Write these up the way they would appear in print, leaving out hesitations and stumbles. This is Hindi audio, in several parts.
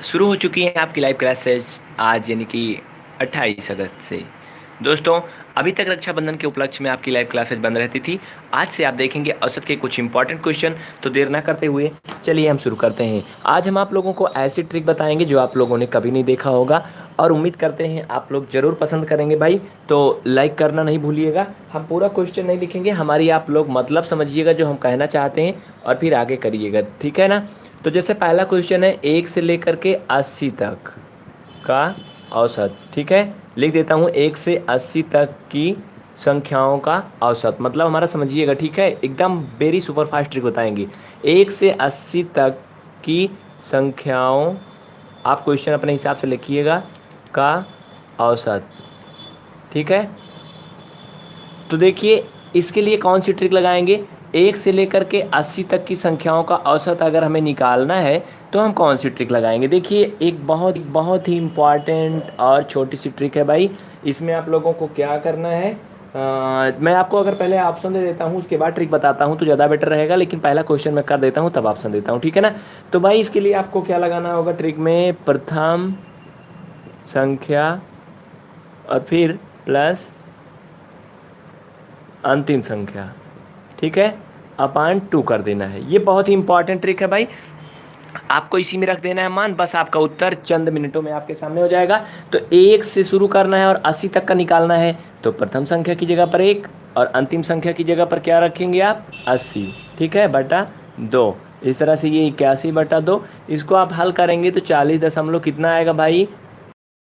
शुरू हो चुकी है आपकी लाइव क्लासेज आज यानी कि 28 अगस्त से। दोस्तों, अभी तक रक्षाबंधन के उपलक्ष्य में आपकी लाइव क्लासेज बंद रहती थी। आज से आप देखेंगे औसत के कुछ इंपॉर्टेंट क्वेश्चन। तो देर ना करते हुए चलिए हम शुरू करते हैं। आज हम आप लोगों को ऐसी ट्रिक बताएंगे जो आप लोगों ने कभी नहीं देखा होगा और उम्मीद करते हैं आप लोग ज़रूर पसंद करेंगे भाई। तो लाइक करना नहीं भूलिएगा। हम पूरा क्वेश्चन नहीं लिखेंगे, हमारी आप लोग मतलब समझिएगा जो हम कहना चाहते हैं और फिर आगे करिएगा, ठीक है ना। तो जैसे पहला क्वेश्चन है 1 से लेकर के 80 तक का औसत, ठीक है। लिख देता हूँ 1 से 80 तक की संख्याओं का औसत, मतलब हमारा समझिएगा, ठीक है। एकदम वेरी सुपर फास्ट ट्रिक बताएंगे। 1 से 80 तक की संख्याओं, आप क्वेश्चन अपने हिसाब से लिखिएगा, का औसत, ठीक है। तो देखिए इसके लिए कौन सी ट्रिक लगाएंगे। 1 से लेकर के 80 तक की संख्याओं का औसत अगर हमें निकालना है तो हम कौन सी ट्रिक लगाएंगे। देखिए एक बहुत बहुत ही इम्पॉर्टेंट और छोटी सी ट्रिक है भाई। इसमें आप लोगों को क्या करना है, मैं आपको अगर पहले ऑप्शन दे देता हूँ उसके बाद ट्रिक बताता हूँ तो ज़्यादा बेटर रहेगा, लेकिन पहला क्वेश्चन मैं कर देता हूँ तब ऑप्शन देता हूँ, ठीक है ना। तो भाई इसके लिए आपको क्या लगाना होगा ट्रिक में, प्रथम संख्या और फिर प्लस अंतिम संख्या, ठीक है, अपान 2 कर देना है। ये बहुत ही इंपॉर्टेंट ट्रिक है भाई, आपको इसी में रख देना है मान, बस आपका उत्तर चंद मिनटों में आपके सामने हो जाएगा। तो 1 से शुरू करना है और 80 तक का निकालना है, तो प्रथम संख्या की जगह पर 1 और अंतिम संख्या की जगह पर क्या रखेंगे आप, 80, ठीक है, बटा 2। इस तरह से ये 81 बटा 2, इसको आप हल करेंगे तो 40 दशमलव कितना आएगा भाई,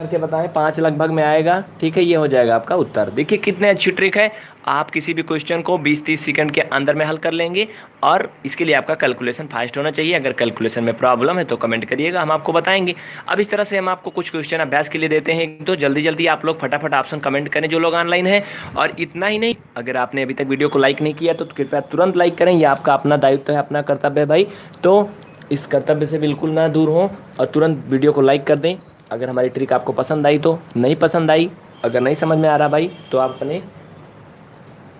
करके बताएं, 5 लगभग में आएगा, ठीक है। ये हो जाएगा आपका उत्तर। देखिए कितने अच्छी ट्रिक है, आप किसी भी क्वेश्चन को 20-30 सेकंड के अंदर में हल कर लेंगे। और इसके लिए आपका कैलकुलेशन फास्ट होना चाहिए। अगर कैलकुलेशन में प्रॉब्लम है तो कमेंट करिएगा, हम आपको बताएंगे। अब इस तरह से हम आपको कुछ क्वेश्चन अभ्यास के लिए देते हैं, तो जल्दी जल्दी आप लोग फटाफट ऑप्शन कमेंट करें जो लोग ऑनलाइन हैं। और इतना ही नहीं, अगर आपने अभी तक वीडियो को लाइक नहीं किया तो कृपया तुरंत लाइक करें, यह आपका अपना दायित्व है, अपना कर्तव्य है भाई। तो इस कर्तव्य से बिल्कुल ना दूर हों और तुरंत वीडियो को लाइक कर दें। अगर हमारी ट्रिक आपको पसंद आई तो, नहीं पसंद आई, अगर नहीं समझ में आ रहा भाई, तो आप अपने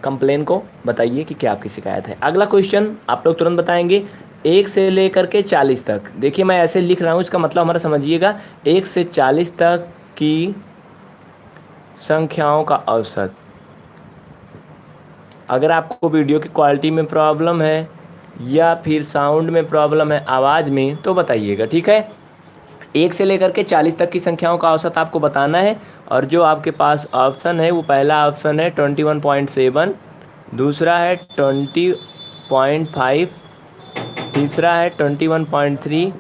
कंप्लेन को बताइए कि क्या आपकी शिकायत है। अगला क्वेश्चन आप लोग तुरंत बताएंगे, 1 से लेकर के 40 तक। देखिए मैं ऐसे लिख रहा हूँ, इसका मतलब हमारा समझिएगा, 1 से 40 तक की संख्याओं का औसत। अगर आपको वीडियो की क्वालिटी में प्रॉब्लम है या फिर साउंड में प्रॉब्लम है, आवाज़ में, तो बताइएगा, ठीक है। 1 से लेकर के 40 तक की संख्याओं का औसत आपको बताना है। और जो आपके पास ऑप्शन है वो पहला ऑप्शन है 21.7, दूसरा है 20.5, तीसरा है 21.3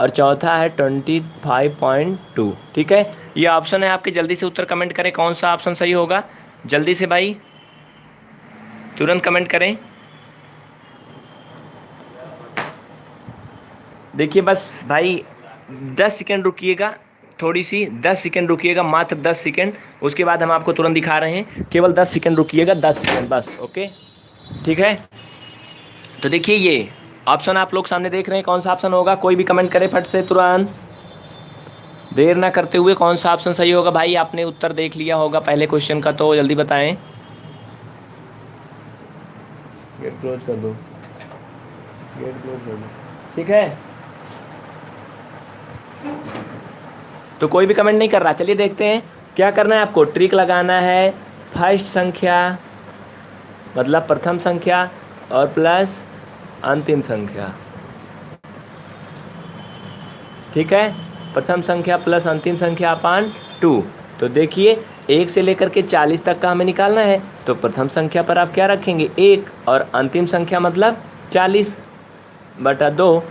और चौथा है 25.2, ठीक है। ये ऑप्शन है आपके, जल्दी से उत्तर कमेंट करें कौन सा ऑप्शन सही होगा, जल्दी से भाई तुरंत कमेंट करें। देखिए बस भाई 10 सेकेंड रुकिएगा, थोड़ी सी 10 सेकेंड रुकिएगा, मात्र 10 सेकेंड, उसके बाद हम आपको तुरंत दिखा रहे हैं। केवल 10 सेकेंड रुकिएगा, 10 सेकेंड बस, ओके, ठीक है। तो देखिए ये ऑप्शन आप लोग सामने देख रहे हैं, कौन सा ऑप्शन होगा, कोई भी कमेंट करे फट से तुरंत, देर ना करते हुए। कौन सा ऑप्शन सही होगा भाई, आपने उत्तर देख लिया होगा पहले क्वेश्चन का, तो जल्दी बताएं। गेट क्लोज कर दो, गेट क्लोज कर दो, ठीक है। तो कोई भी कमेंट नहीं कर रहा, चलिए देखते हैं क्या करना है आपको। ट्रिक लगाना है फर्स्ट संख्या मतलब प्रथम संख्या और प्लस अंतिम संख्या, ठीक है। प्रथम संख्या प्लस अंतिम संख्या अपान 2। तो देखिए 1 से लेकर के 40 तक का हमें निकालना है, तो प्रथम संख्या पर आप क्या रखेंगे, 1, और अंतिम संख्या मतलब 40 बटा 2,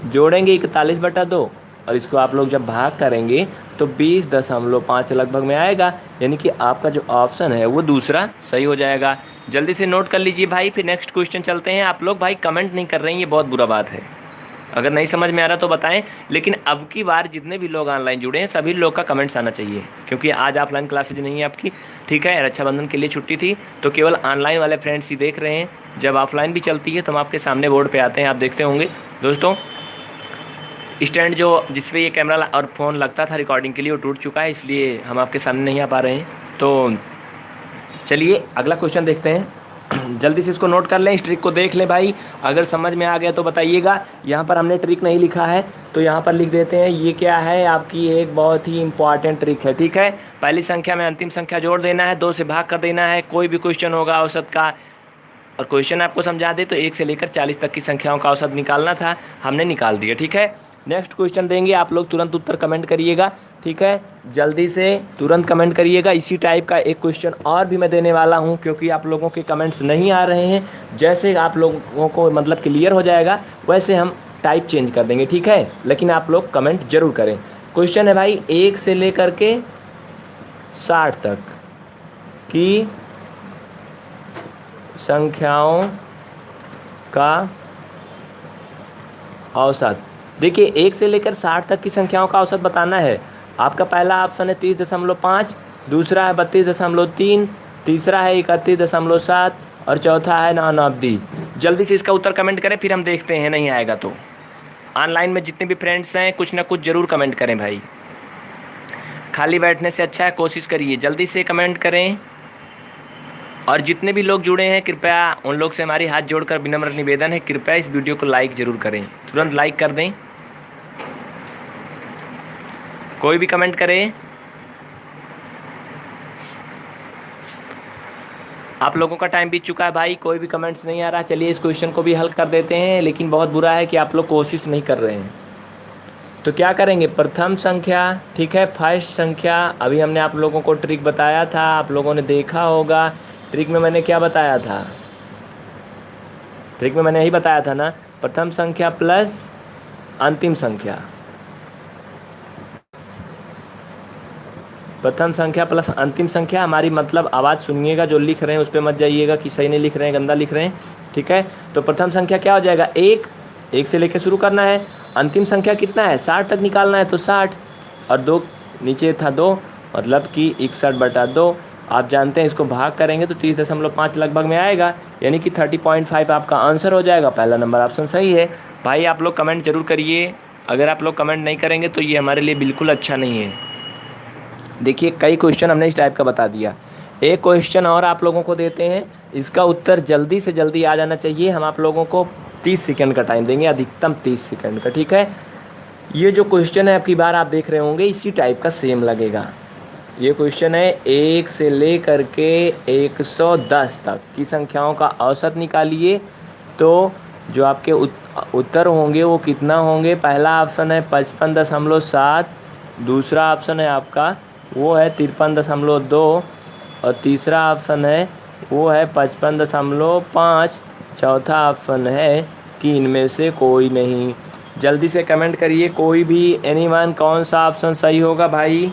जोड़ेंगे 41 बटा 2, और इसको आप लोग जब भाग करेंगे तो 20.5 लगभग में आएगा, यानी कि आपका जो ऑप्शन है वो दूसरा सही हो जाएगा। जल्दी से नोट कर लीजिए भाई, फिर नेक्स्ट क्वेश्चन चलते हैं। आप लोग भाई कमेंट नहीं कर रहे हैं, ये बहुत बुरा बात है। अगर नहीं समझ में आ रहा तो बताएं, लेकिन अब की बार जितने भी लोग ऑनलाइन जुड़े हैं सभी लोग का कमेंट्स आना चाहिए, क्योंकि आज ऑफलाइन क्लासेज नहीं है आपकी, ठीक है। रक्षाबंधन के लिए छुट्टी थी तो केवल ऑनलाइन वाले फ्रेंड्स ही देख रहे हैं। जब ऑफलाइन भी चलती है तो हम आपके सामने बोर्ड पे आते हैं, आप देखते होंगे दोस्तों। स्टैंड जो जिस पे ये कैमरा और फ़ोन लगता था रिकॉर्डिंग के लिए वो टूट चुका है, इसलिए हम आपके सामने नहीं आ पा रहे हैं। तो चलिए अगला क्वेश्चन देखते हैं। जल्दी से इसको नोट कर लें, इस ट्रिक को देख लें भाई। अगर समझ में आ गया तो बताइएगा। यहाँ पर हमने ट्रिक नहीं लिखा है तो यहाँ पर लिख देते हैं। ये क्या है, आपकी एक बहुत ही इंपॉर्टेंट ट्रिक है, ठीक है। पहली संख्या में अंतिम संख्या जोड़ देना है, 2 से भाग कर देना है। कोई भी क्वेश्चन होगा औसत का, और क्वेश्चन आपको समझा दे तो 1 से लेकर 40 तक की संख्याओं का औसत निकालना था, हमने निकाल दिया, ठीक है। नेक्स्ट क्वेश्चन देंगे, आप लोग तुरंत उत्तर कमेंट करिएगा, ठीक है। जल्दी से तुरंत कमेंट करिएगा। इसी टाइप का एक क्वेश्चन और भी मैं देने वाला हूं, क्योंकि आप लोगों के कमेंट्स नहीं आ रहे हैं। जैसे आप लोगों को मतलब क्लियर हो जाएगा वैसे हम टाइप चेंज कर देंगे, ठीक है। लेकिन आप लोग कमेंट जरूर करें। क्वेश्चन है भाई, 1 से लेकर के 60 तक की संख्याओं का औसत। देखिए 1 से लेकर 60 तक की संख्याओं का औसत बताना है। आपका पहला ऑप्शन है 30.5, दूसरा है 32.3, तीसरा है 31.7 और चौथा है नॉन ऑफ दी। जल्दी से इसका उत्तर कमेंट करें, फिर हम देखते हैं, नहीं आएगा तो। ऑनलाइन में जितने भी फ्रेंड्स हैं कुछ ना कुछ ज़रूर कमेंट करें भाई, खाली बैठने से अच्छा है, कोशिश करिए जल्दी से कमेंट करें। और जितने भी लोग जुड़े हैं कृपया उन लोग से हमारी हाथ जोड़कर विनम्र निवेदन है, कृपया इस वीडियो को लाइक ज़रूर करें, तुरंत लाइक कर दें। कोई भी कमेंट करे। आप लोगों का टाइम बीत चुका है भाई, कोई भी कमेंट्स नहीं आ रहा। चलिए इस क्वेश्चन को भी हल कर देते हैं, लेकिन बहुत बुरा है कि आप लोग कोशिश नहीं कर रहे हैं। तो क्या करेंगे, प्रथम संख्या, ठीक है, फर्स्ट संख्या। अभी हमने आप लोगों को ट्रिक बताया था, आप लोगों ने देखा होगा। ट्रिक में मैंने क्या बताया था, ट्रिक में मैंने यही बताया था ना, प्रथम संख्या प्लस अंतिम संख्या। प्रथम संख्या प्लस अंतिम संख्या, हमारी मतलब आवाज़ सुनिएगा, जो लिख रहे हैं उस पर मत जाइएगा कि सही नहीं लिख रहे हैं, गंदा लिख रहे हैं, ठीक है। तो प्रथम संख्या क्या हो जाएगा, 1 से लेकर शुरू करना है। अंतिम संख्या कितना है, 60 तक निकालना है, तो 60 और 2 नीचे था 2, मतलब कि 61/2। आप जानते हैं इसको भाग करेंगे तो 30.5 लगभग में आएगा, यानी कि 30.5 आपका आंसर हो जाएगा। पहला नंबर ऑप्शन सही है भाई। आप लोग कमेंट जरूर करिए, अगर आप लोग कमेंट नहीं करेंगे तो ये हमारे लिए बिल्कुल अच्छा नहीं है। देखिए कई क्वेश्चन हमने इस टाइप का बता दिया। एक क्वेश्चन और आप लोगों को देते हैं, इसका उत्तर जल्दी से जल्दी आ जाना चाहिए। हम आप लोगों को 30 सेकंड का टाइम देंगे, अधिकतम 30 सेकंड का, ठीक है। ये जो क्वेश्चन है आपकी बार आप देख रहे होंगे, इसी टाइप का सेम लगेगा। ये क्वेश्चन है, 1 से लेकर के 110 तक की संख्याओं का औसत निकालिए। तो जो आपके उत्तर होंगे वो कितना होंगे। पहला ऑप्शन है 55.7, दूसरा ऑप्शन है आपका वो है 53.2 और तीसरा ऑप्शन है वो है 55.5। चौथा ऑप्शन है कि इनमें से कोई नहीं। जल्दी से कमेंट करिए कोई भी, एनीवन, कौन सा ऑप्शन सही होगा भाई,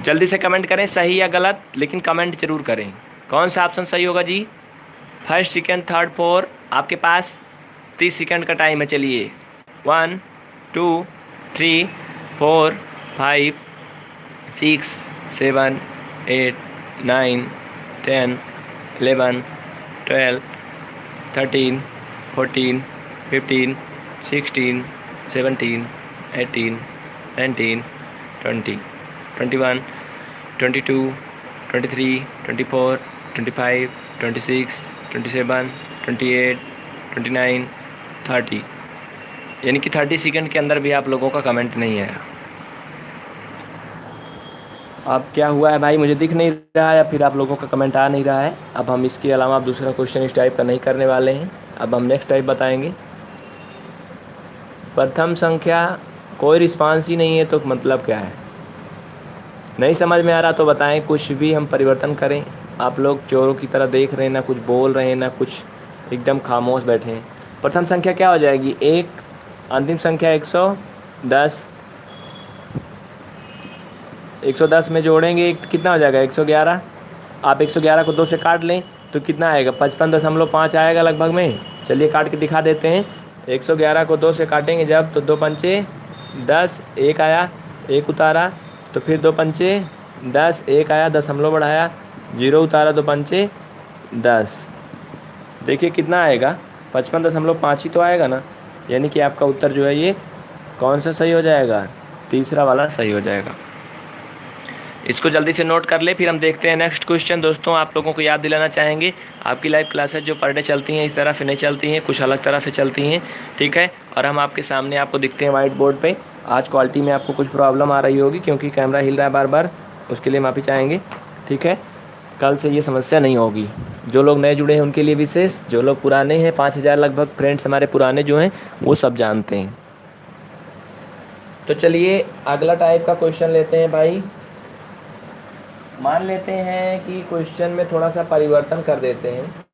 जल्दी से कमेंट करें, सही या गलत, लेकिन कमेंट जरूर करें। कौन सा ऑप्शन सही होगा जी, फर्स्ट, सेकंड, थर्ड, फोर। आपके पास 30 सेकंड का टाइम है। चलिए 1 2 3 4 5 6 7 8 9 10 11 12 13 14 15 16 17 18 19 20 21 22 23 24 25 26 27 28 29 30, यानी कि 30 सेकंड के अंदर भी आप लोगों का कमेंट नहीं आया। अब क्या हुआ है भाई, मुझे दिख नहीं रहा है या फिर आप लोगों का कमेंट आ नहीं रहा है। अब हम इसके अलावा आप दूसरा क्वेश्चन इस टाइप का नहीं करने वाले हैं। अब हम नेक्स्ट टाइप बताएंगे। प्रथम संख्या, कोई रिस्पांस ही नहीं है तो मतलब क्या है, नहीं समझ में आ रहा तो बताएं, कुछ भी हम परिवर्तन करें। आप लोग चोरों की तरह देख रहे हैं, ना कुछ बोल रहे हैं ना कुछ, एकदम खामोश बैठे हैं। प्रथम संख्या क्या हो जाएगी, 1, अंतिम संख्या 110। 110 में जोड़ेंगे कितना हो जाएगा, 111। आप 111 को 2 से काट लें तो कितना आएगा, 55.5 आएगा लगभग में। चलिए काट के दिखा देते हैं। 111 को 2 से काटेंगे जब, तो 2 पंचे 10, 1 आया, 1 उतारा, तो फिर 2 पंचे 10, 1 आया, दशमलव बढ़ाया, 0 उतारा, 2 पंचे 10। देखिए कितना आएगा, 55.5 ही तो आएगा ना। यानी कि आपका उत्तर जो है ये कौन सा सही हो जाएगा, तीसरा वाला सही हो जाएगा। इसको जल्दी से नोट कर ले, फिर हम देखते हैं नेक्स्ट क्वेश्चन। दोस्तों आप लोगों को याद दिलाना चाहेंगे, आपकी लाइव क्लासेस जो पर डे चलती हैं इस तरह से नहीं चलती हैं, कुछ अलग तरह से चलती हैं, ठीक है। और हम आपके सामने आपको दिखते हैं वाइट बोर्ड पे। आज क्वालिटी में आपको कुछ प्रॉब्लम आ रही होगी क्योंकि कैमरा हिल रहा है बार बार, उसके लिए माफ़ी चाहेंगे, ठीक है। कल से ये समस्या नहीं होगी। जो लोग नए जुड़े हैं उनके लिए विशेष, जो लोग पुराने हैं 5000 लगभग फ्रेंड्स हमारे पुराने जो हैं वो सब जानते हैं। तो चलिए अगला टाइप का क्वेश्चन लेते हैं भाई। मान लेते हैं कि क्वेश्चन में थोड़ा सा परिवर्तन कर देते हैं।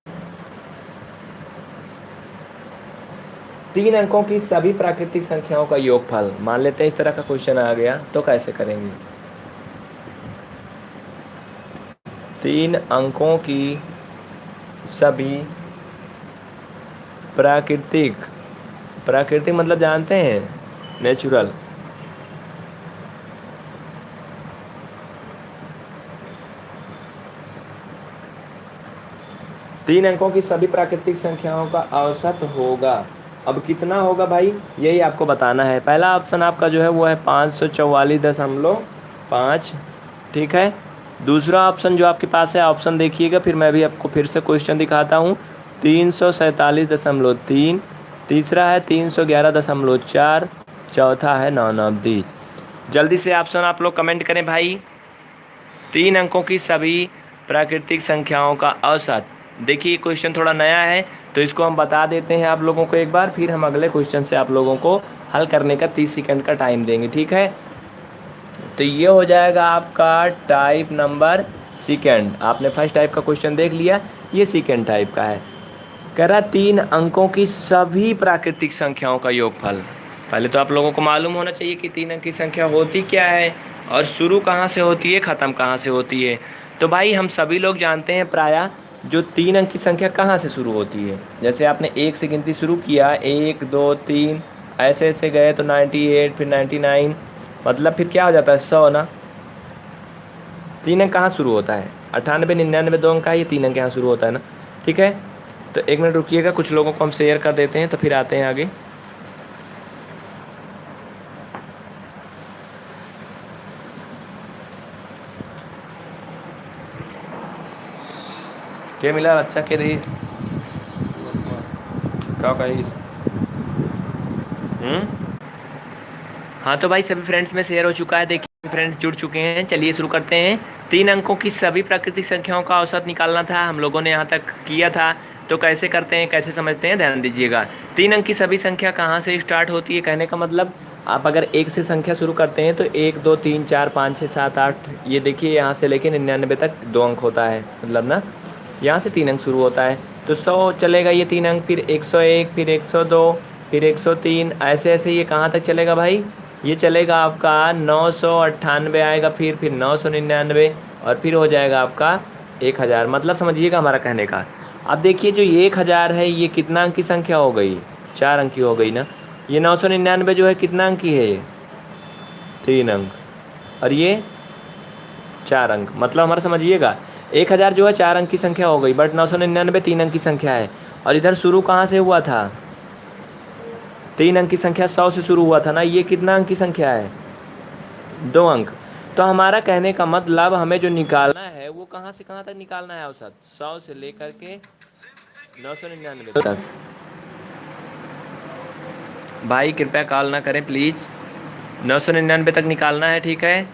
3 अंकों की सभी प्राकृतिक संख्याओं का योगफल, मान लेते हैं इस तरह का क्वेश्चन आ गया तो कैसे करेंगे। 3 अंकों की सभी प्राकृतिक, प्राकृतिक मतलब जानते हैं नेचुरल, तीन अंकों की सभी प्राकृतिक संख्याओं का औसत होगा। अब कितना होगा भाई, यही आपको बताना है। पहला ऑप्शन आपका जो है वो है 544.5, ठीक है। दूसरा ऑप्शन जो आपके पास है, ऑप्शन देखिएगा, फिर मैं भी आपको फिर से क्वेश्चन दिखाता हूँ, 347.3, तीसरा है 311.4, चौथा है 990। जल्दी से ऑप्शन आप लोग कमेंट करें भाई। 3 अंकों की सभी प्राकृतिक संख्याओं का औसत। देखिए क्वेश्चन थोड़ा नया है तो इसको हम बता देते हैं आप लोगों को एक बार, फिर हम अगले क्वेश्चन से आप लोगों को हल करने का 30 सेकंड का टाइम देंगे, ठीक है। तो ये हो जाएगा आपका टाइप नंबर सेकंड। आपने फर्स्ट टाइप का क्वेश्चन देख लिया, ये सेकंड टाइप का है। कह रहा 3 अंकों की सभी प्राकृतिक संख्याओं का योगफल। पहले तो आप लोगों को मालूम होना चाहिए कि 3 अंक की संख्या होती क्या है और शुरू कहाँ से होती है, ख़त्म कहाँ से होती है। तो भाई हम सभी लोग जानते हैं प्रायः जो 3 अंक की संख्या कहाँ से शुरू होती है। जैसे आपने 1 से गिनती शुरू किया, 1 2 3 ऐसे ऐसे गए तो 98, फिर 99, मतलब फिर क्या हो जाता है 100 ना। 3 अंक कहाँ शुरू होता है, 98 99 2 अंक का, ये 3 अंक यहाँ शुरू होता है ना, ठीक है। तो 1 मिनट रुकिएगा, कुछ लोगों को हम शेयर कर देते हैं तो फिर आते हैं आगे। क्या मिला बच्चा के रही क्या कही। हाँ तो भाई सभी फ्रेंड्स में शेयर हो चुका है, देखिए फ्रेंड्स जुड़ चुके हैं। चलिए शुरू करते हैं। 3 अंकों की सभी प्राकृतिक संख्याओं का औसत निकालना था, हम लोगों ने यहाँ तक किया था। तो कैसे करते हैं, कैसे समझते हैं, ध्यान दीजिएगा। 3 अंक की सभी संख्या कहाँ से स्टार्ट होती है, कहने का मतलब आप अगर 1 से संख्या शुरू करते हैं तो 1 2 3 4 5 6 7 8, ये देखिए यहाँ से लेके 99 तक 2 अंक होता है, मतलब ना यहाँ से 3 अंक शुरू होता है। तो 100 चलेगा ये 3 अंक, फिर 101, फिर 102, फिर 103, ऐसे ऐसे ये कहाँ तक चलेगा भाई, ये चलेगा आपका 998 आएगा, फिर 999 और फिर हो जाएगा आपका 1000। मतलब समझिएगा हमारा कहने का। अब देखिए जो ये 1000 है ये कितना अंक की संख्या हो गई, 4 अंक की हो गई ना। ये 999 जो है कितना अंक की है, ये 3 अंक, और ये 4 अंक। मतलब हमारा समझिएगा 1000 जो है 4 अंक की संख्या हो गई, बट 999 3 अंक की संख्या है। और इधर शुरू कहाँ से हुआ था, 3 अंक की संख्या 100 से शुरू हुआ था ना। ये कितना अंक की संख्या है, 2 अंक। तो हमारा कहने का मतलब हमें जो निकालना है वो कहाँ से कहाँ तक निकालना है औसत, 100 से लेकर के 999 तक। भाई कृपया कॉल ना करें प्लीज़, 999 तक निकालना है, ठीक है,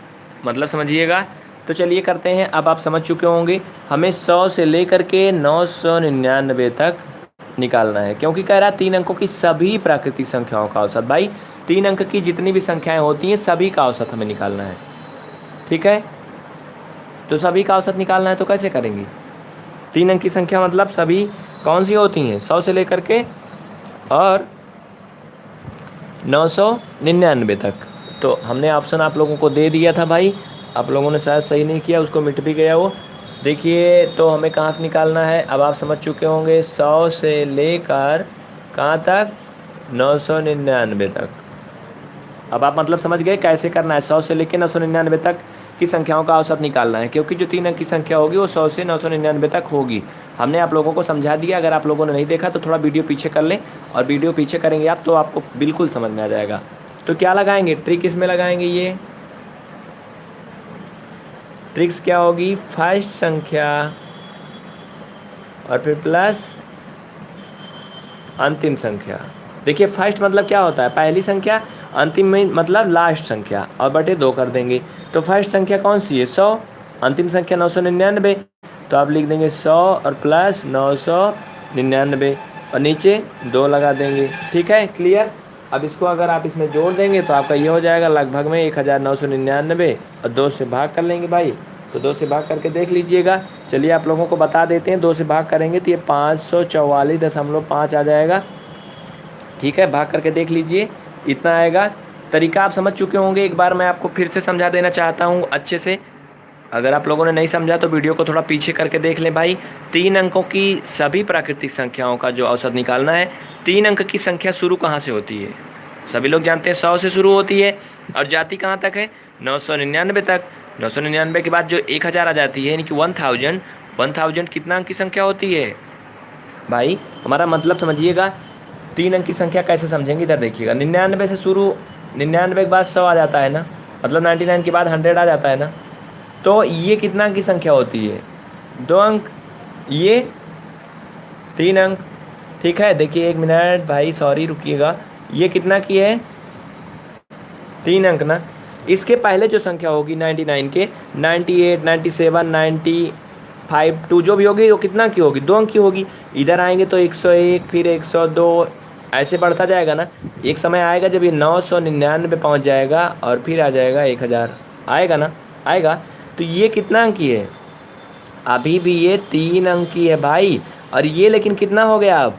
मतलब समझिएगा। तो चलिए करते हैं। अब आप समझ चुके होंगे हमें 100 से लेकर के 999 तक निकालना है, क्योंकि कह रहा है 3 अंकों की सभी प्राकृतिक संख्याओं का औसत। भाई 3 अंक की जितनी भी संख्याएं होती हैं सभी का औसत हमें निकालना है, ठीक है। तो सभी का औसत निकालना है तो कैसे करेंगे, 3 अंक की संख्या मतलब सभी कौन सी होती हैं, 100 से लेकर के और 999 तक। तो हमने ऑप्शन आप लोगों को दे दिया था भाई, आप लोगों ने शायद सही नहीं किया, उसको मिट भी गया वो। देखिए तो हमें कहाँ से निकालना है, अब आप समझ चुके होंगे 100 से लेकर कहाँ तक, 999 तक। अब आप मतलब समझ गए कैसे करना है, 100 से लेकर 999 तक की संख्याओं का औसत निकालना है, क्योंकि जो 3 अंक की संख्या होगी वो 100 से 999 तक होगी। हमने आप लोगों को समझा दिया, अगर आप लोगों ने नहीं देखा तो थोड़ा वीडियो पीछे कर लें, और वीडियो पीछे करेंगे आप तो आपको बिल्कुल समझ में आ जाएगा। तो क्या लगाएंगे, ट्रिक इसमें लगाएंगे, ये ट्रिक्स क्या होगी, फर्स्ट संख्या और फिर प्लस अंतिम संख्या। देखिए फर्स्ट मतलब क्या होता है, पहली संख्या, अंतिम में मतलब लास्ट संख्या, और बटे 2 कर देंगे। तो फर्स्ट संख्या कौन सी है, 100, अंतिम संख्या 999, तो आप लिख देंगे 100 और प्लस 999 और नीचे 2 लगा देंगे। ठीक है, क्लियर। अब इसको अगर आप इसमें जोड़ देंगे तो आपका ये हो जाएगा लगभग में 1999 और 2 से भाग कर लेंगे भाई, तो 2 से भाग करके देख लीजिएगा। चलिए आप लोगों को बता देते हैं, 2 से भाग करेंगे तो ये 544.5 आ जाएगा। ठीक है, भाग करके देख लीजिए, इतना आएगा। तरीका आप समझ चुके होंगे, एक बार मैं आपको फिर से समझा देना चाहता हूँ अच्छे से। अगर आप लोगों ने नहीं समझा तो वीडियो को थोड़ा पीछे करके देख लें भाई। 3 अंकों की सभी प्राकृतिक संख्याओं का जो औसत निकालना है, 3 अंक की संख्या शुरू कहाँ से होती है, सभी लोग जानते हैं 100 से शुरू होती है और जाती कहाँ तक है, 999 तक। 999 के बाद जो 1000 आ जाती है, यानी कि 1000 कितना अंक की संख्या होती है भाई, हमारा मतलब समझिएगा। 3 अंक की संख्या कैसे समझेंगे, इधर देखिएगा। 99 से शुरू, 99 के बाद 100 आ जाता है ना, मतलब 99 के बाद 100 आ जाता है ना, तो ये कितना अंक की संख्या होती है, 2 अंक, ये 3 अंक। ठीक है, देखिए 1 मिनट भाई, सॉरी रुकिएगा, ये कितना की है, 3 अंक ना। इसके पहले जो संख्या होगी 99 के, 98, 97, 95, 2 जो भी होगी वो कितना की होगी, 2 अंक की होगी। इधर आएंगे तो 101, फिर 102, ऐसे बढ़ता जाएगा ना। एक समय आएगा जब ये 999 पहुँच जाएगा और फिर आ जाएगा 1000, आएगा ना, आएगा। तो ये कितना अंक की है, अभी भी ये 3 अंक की है भाई, और ये लेकिन कितना हो गया, अब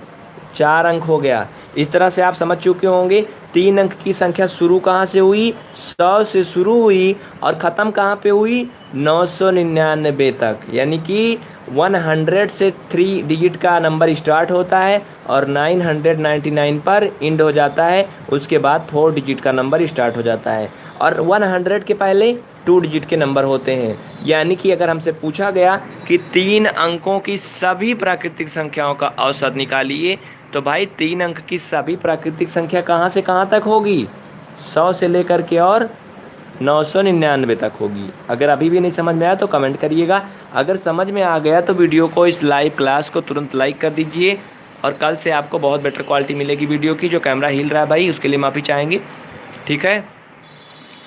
4 अंक हो गया। इस तरह से आप समझ चुके होंगे 3 अंक की संख्या शुरू कहाँ से हुई, 100 से शुरू हुई और ख़त्म कहाँ पे हुई, 999 तक। यानी कि 100 से 3 डिजिट का नंबर स्टार्ट होता है और 999 पर एंड हो जाता है, उसके बाद 4 डिजिट का नंबर स्टार्ट हो जाता है और 100 के पहले 2 डिजिट के नंबर होते हैं। यानी कि अगर हमसे पूछा गया कि 3 अंकों की सभी प्राकृतिक संख्याओं का औसत निकालिए, तो भाई 3 अंक की सभी प्राकृतिक संख्या कहाँ से कहाँ तक होगी, 100 से लेकर के और 999 तक होगी। अगर अभी भी नहीं समझ में आया तो कमेंट करिएगा, अगर समझ में आ गया तो वीडियो को, इस लाइव क्लास को तुरंत लाइक कर दीजिए। और कल से आपको बहुत बेटर क्वालिटी मिलेगी वीडियो की। जो कैमरा हिल रहा है भाई उसके लिए माफ़ी चाहेंगे, ठीक है।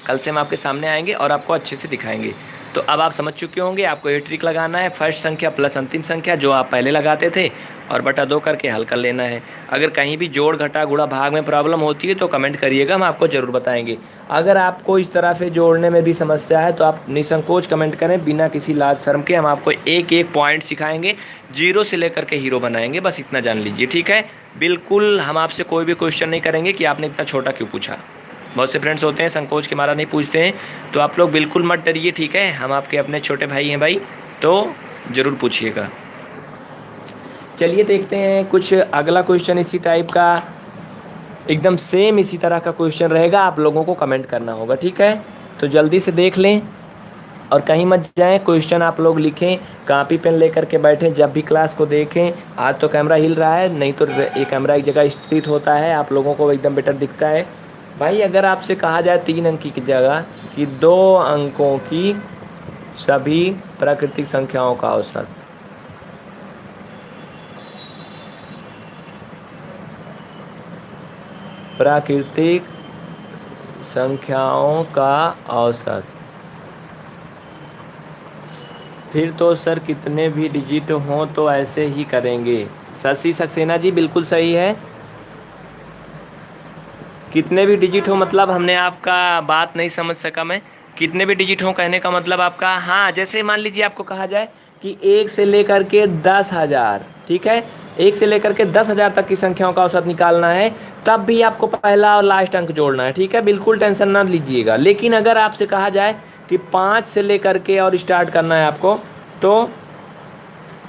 कल से हम आपके सामने आएंगे और आपको अच्छे से दिखाएंगे। तो अब आप समझ चुके होंगे, आपको ये ट्रिक लगाना है, फर्स्ट संख्या प्लस अंतिम संख्या जो आप पहले लगाते थे और बटा 2 करके हल कर लेना है। अगर कहीं भी जोड़ घटा गुणा भाग में प्रॉब्लम होती है तो कमेंट करिएगा, हम आपको ज़रूर बताएंगे। अगर आपको इस तरह से जोड़ने में भी समस्या है तो आप निसंकोच कमेंट करें, बिना किसी लाज शर्म के। हम आपको एक एक पॉइंट सिखाएंगे, 0 से लेकर के हीरो बनाएंगे, बस इतना जान लीजिए, ठीक है। बिल्कुल हम आपसे कोई भी क्वेश्चन नहीं करेंगे कि आपने इतना छोटा क्यों पूछा। बहुत से फ्रेंड्स होते हैं संकोच के मारा नहीं पूछते हैं, तो आप लोग बिल्कुल मत डरिए, ठीक है। हम आपके अपने छोटे भाई हैं भाई, तो ज़रूर पूछिएगा। चलिए देखते हैं कुछ अगला क्वेश्चन इसी टाइप का, एकदम सेम इसी तरह का क्वेश्चन रहेगा, आप लोगों को कमेंट करना होगा, ठीक है। तो जल्दी से देख लें और कहीं मत जाएं, क्वेश्चन आप लोग लिखें, कॉपी पेन लेकर के बैठें जब भी क्लास को देखें। आज तो कैमरा हिल रहा है, नहीं तो ये कैमरा एक जगह स्थित होता है, आप लोगों को एकदम बेटर दिखता है भाई। अगर आपसे कहा जाए 3 अंक की जगह कि 2 अंकों की सभी प्राकृतिक संख्याओं का औसत, प्राकृतिक संख्याओं का औसत, फिर तो सर कितने भी डिजिट हों तो ऐसे ही करेंगे। शशि सक्सेना जी बिल्कुल सही है, कितने भी डिजिट हो, मतलब हमने आपका बात नहीं समझ सका मैं। कितने भी डिजिट हो कहने का मतलब आपका, हाँ जैसे मान लीजिए आपको कहा जाए कि 1 से लेकर के 10,000, ठीक है, 1 से लेकर के 10,000 तक की संख्याओं का औसत निकालना है, तब भी आपको पहला और लास्ट अंक जोड़ना है, ठीक है, बिल्कुल टेंशन ना लीजिएगा। लेकिन अगर आपसे कहा जाए कि 5 से लेकर के और स्टार्ट करना है आपको, तो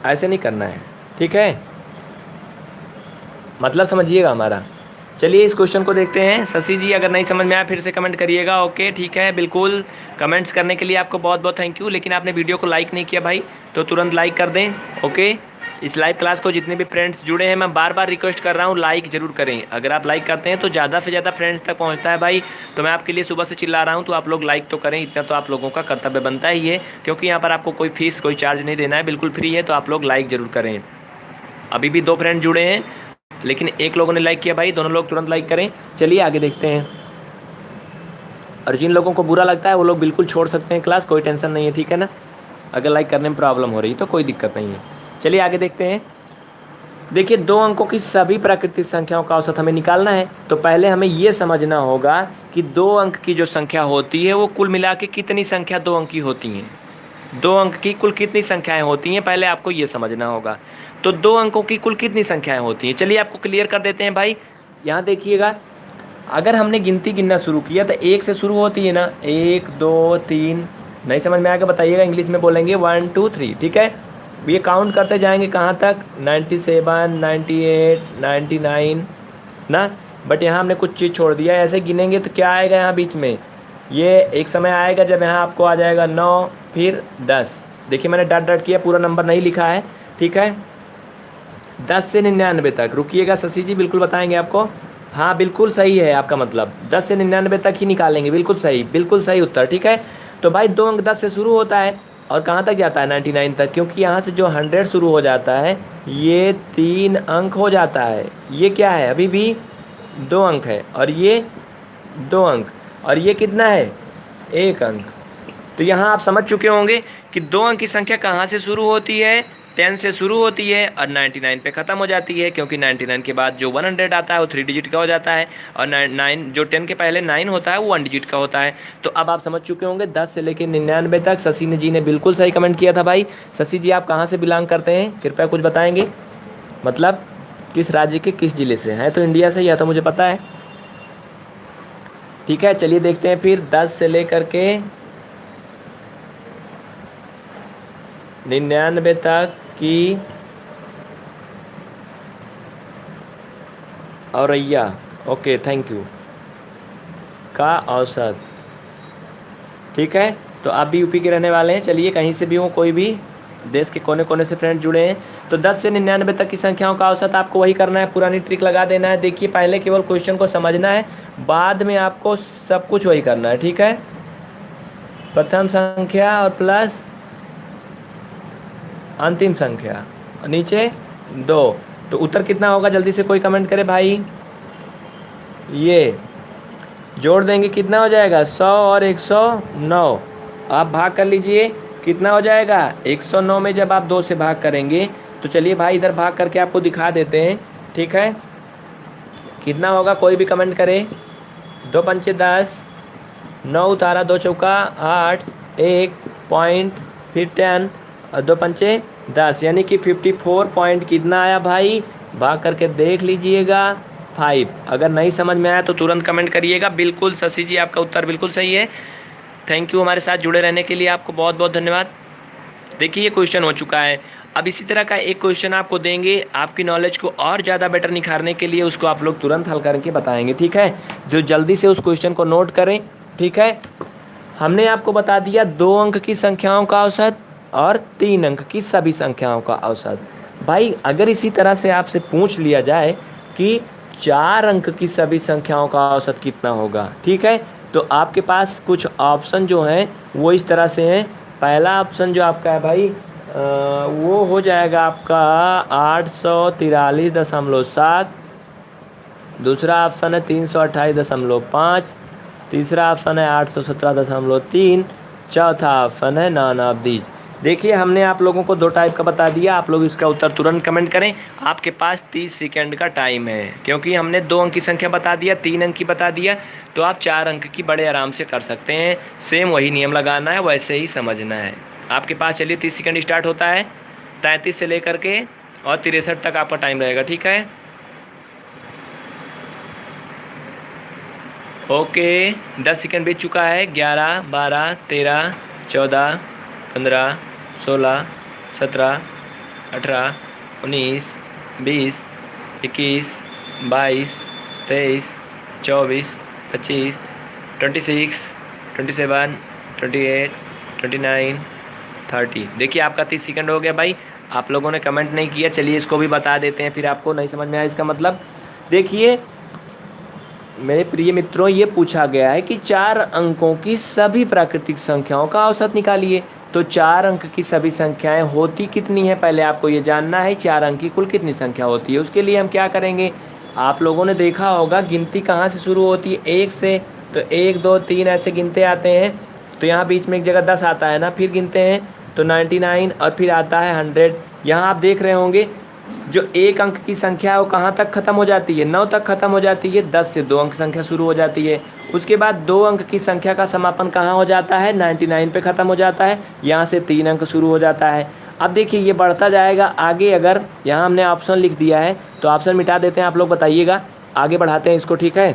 ऐसे नहीं करना है, ठीक है, मतलब समझिएगा हमारा। चलिए इस क्वेश्चन को देखते हैं। शशि जी अगर नहीं समझ में आया फिर से कमेंट करिएगा, ओके ठीक है, बिल्कुल। कमेंट्स करने के लिए आपको बहुत बहुत थैंक यू। लेकिन आपने वीडियो को लाइक नहीं किया भाई, तो तुरंत लाइक कर दें, ओके। इस लाइव क्लास को जितने भी फ्रेंड्स जुड़े हैं मैं बार बार रिक्वेस्ट कर रहा हूँ लाइक जरूर करें। अगर आप लाइक करते हैं तो ज़्यादा से ज़्यादा फ्रेंड्स तक पहुँचता है भाई। तो मैं आपके लिए सुबह से चिल्ला रहा हूँ, तो आप लोग लाइक तो करें, इतना तो आप लोगों का कर्तव्य बनता ही है, क्योंकि यहाँ पर आपको कोई फीस कोई चार्ज नहीं देना है, बिल्कुल फ्री है। तो आप लोग लाइक जरूर करें। अभी भी 2 फ्रेंड जुड़े हैं लेकिन एक लोगों ने लाइक किया भाई, दोनों लोग तुरंत लाइक करें। चलिए आगे देखते हैं। और जिन लोगों को बुरा लगता है वो लोग बिल्कुल छोड़ सकते हैं क्लास, कोई टेंशन नहीं है, ठीक है ना। अगर लाइक करने में प्रॉब्लम हो रही तो कोई दिक्कत नहीं है। चलिए आगे देखते हैं। देखिए 2 अंकों की सभी प्राकृतिक संख्याओं का औसत हमें निकालना है। तो पहले हमें ये समझना होगा कि 2 अंक की जो संख्या होती है वो कुल मिला के कितनी संख्या 2 अंक की होती हैं। 2 अंक की कुल कितनी संख्याएं होती हैं, पहले आपको ये समझना होगा। तो 2 अंकों की कुल कितनी संख्याएं होती हैं, चलिए आपको क्लियर कर देते हैं भाई। यहाँ देखिएगा, अगर हमने गिनती गिनना शुरू किया तो 1 से शुरू होती है ना, 1 2 3। नहीं समझ में आएगा बताइएगा, इंग्लिश में बोलेंगे 1 2 3, ठीक है। ये काउंट करते जाएंगे कहाँ तक, 97 98 99 ना। बट यहाँ हमने कुछ चीज़ छोड़ दिया, ऐसे गिनेंगे तो क्या आएगा यहाँ बीच में, ये एक समय आएगा जब यहाँ आपको आ जाएगा 9 फिर 10। देखिए मैंने डॉट डॉट किया, पूरा नंबर नहीं लिखा है, ठीक है। 10 से 99 तक रुकिएगा, शशि जी बिल्कुल बताएंगे आपको। हाँ बिल्कुल सही है आपका मतलब, 10 से 99 तक ही निकालेंगे, बिल्कुल सही, बिल्कुल सही उत्तर, ठीक है। तो भाई 2 अंक 10 से शुरू होता है और कहाँ तक जाता है, 99 तक, क्योंकि यहाँ से जो 100 शुरू हो जाता है ये 3 अंक हो जाता है। ये क्या है, अभी भी 2 अंक है, और ये 2 अंक, और ये कितना है, 1 अंक। तो यहाँ आप समझ चुके होंगे कि 2 अंक की संख्या कहाँ से शुरू होती है, 10 से शुरू होती है और 99 पे ख़त्म हो जाती है, क्योंकि 99 के बाद जो 100 आता है वो 3 डिजिट का हो जाता है, और 9 जो 10 के पहले 9 होता है वो 1 डिजिट का होता है। तो अब आप समझ चुके होंगे 10 से लेकर 99 तक। शशि जी ने बिल्कुल सही कमेंट किया था भाई। शशि जी आप कहाँ से बिलोंग करते हैं, कृपया कुछ बताएंगे, मतलब किस राज्य के किस ज़िले से हैं। तो इंडिया से, यह तो मुझे पता है, ठीक है। चलिए देखते हैं फिर 10 से लेकर के 99 तक की औरैया, ओके थैंक यू, का औसत, ठीक है। तो आप भी यूपी के रहने वाले हैं, चलिए कहीं से भी हो, कोई भी देश के कोने कोने से फ्रेंड जुड़े हैं। तो 10 से 99 तक की संख्याओं का औसत आपको वही करना है, पुरानी ट्रिक लगा देना है। देखिए पहले केवल क्वेश्चन को समझना है, बाद में आपको सब कुछ वही करना है, ठीक है। प्रथम संख्या और प्लस अंतिम संख्या, नीचे 2। तो उत्तर कितना होगा, जल्दी से कोई कमेंट करे भाई। ये जोड़ देंगे कितना हो जाएगा, 100 और 109। आप भाग कर लीजिए, कितना हो जाएगा, 109 में जब आप 2 से भाग करेंगे तो चलिए भाई इधर भाग करके आपको दिखा देते हैं, ठीक है। कितना होगा कोई भी कमेंट करे। 2 पंचे 10, 9 उतारा, 2 चौका 8, 1 पॉइंट फिर 10 और 2 पंचे 10, यानी कि 54 पॉइंट कितना आया भाई, भाग करके देख लीजिएगा 5। अगर नहीं समझ में आया तो तुरंत कमेंट करिएगा। बिल्कुल शशि जी आपका उत्तर बिल्कुल सही है, थैंक यू हमारे साथ जुड़े रहने के लिए, आपको बहुत बहुत धन्यवाद। देखिए ये क्वेश्चन हो चुका है। अब इसी तरह का एक क्वेश्चन आपको देंगे, आपकी नॉलेज को और ज़्यादा बेटर निखारने के लिए उसको आप लोग तुरंत हल करके बताएंगे, ठीक है। जो जल्दी से उस क्वेश्चन को नोट करें, ठीक है। हमने आपको बता दिया 2 अंक की संख्याओं का औसत और 3 अंक की सभी संख्याओं का औसत। भाई अगर इसी तरह से आपसे पूछ लिया जाए कि 4 अंक की सभी संख्याओं का औसत कितना होगा, ठीक है, तो आपके पास कुछ ऑप्शन जो हैं वो इस तरह से हैं। पहला ऑप्शन जो आपका है भाई वो हो जाएगा आपका 843.7, दूसरा ऑप्शन है 328.5, तीसरा ऑप्शन है 817.3, चौथा ऑप्शन है नॉन ऑफ दीज। देखिए हमने आप लोगों को 2 टाइप का बता दिया, आप लोग इसका उत्तर तुरंत कमेंट करें। आपके पास 30 सेकंड का टाइम है, क्योंकि हमने 2 अंक की संख्या बता दिया, 3 अंक की बता दिया, तो आप 4 अंक की बड़े आराम से कर सकते हैं। सेम वही नियम लगाना है, वैसे ही समझना है आपके पास। चलिए 30 सेकंड स्टार्ट होता है, 33 से लेकर के और 63 तक आपका टाइम रहेगा, ठीक है। ओके 10 सेकंड बीत चुका है। 11 12 13 14 15 16 17 18 19 20 21 22 23 24 25 26 27 28 29 30। देखिए आपका 30 सेकंड हो गया भाई। आप लोगों ने कमेंट नहीं किया, चलिए इसको भी बता देते हैं, फिर आपको नहीं समझ में आया इसका मतलब। देखिए मेरे प्रिय मित्रों, ये पूछा गया है कि 4 अंकों की सभी प्राकृतिक संख्याओं का औसत निकालिए। तो 4 अंक की सभी संख्याएं होती कितनी है, पहले आपको ये जानना है 4 अंक की कुल कितनी संख्या होती है। उसके लिए हम क्या करेंगे, आप लोगों ने देखा होगा गिनती कहाँ से शुरू होती है, 1 से। तो 1 2 3 ऐसे गिनते आते हैं, तो यहाँ बीच में एक जगह 10 आता है ना, फिर गिनते हैं तो 99 और फिर आता है 100। यहाँ आप देख रहे होंगे जो 1 अंक की संख्या है वो कहाँ तक ख़त्म हो जाती है, 9 तक ख़त्म हो जाती है। 10 से 2 अंक संख्या शुरू हो जाती है। उसके बाद 2 अंक की संख्या का समापन कहाँ हो जाता है, 99 पे ख़त्म हो जाता है। यहाँ से 3 अंक शुरू हो जाता है। अब देखिए ये बढ़ता जाएगा आगे। अगर यहाँ हमने ऑप्शन लिख दिया है तो ऑप्शन मिटा देते हैं, आप लोग बताइएगा, आगे बढ़ाते हैं इसको, ठीक है।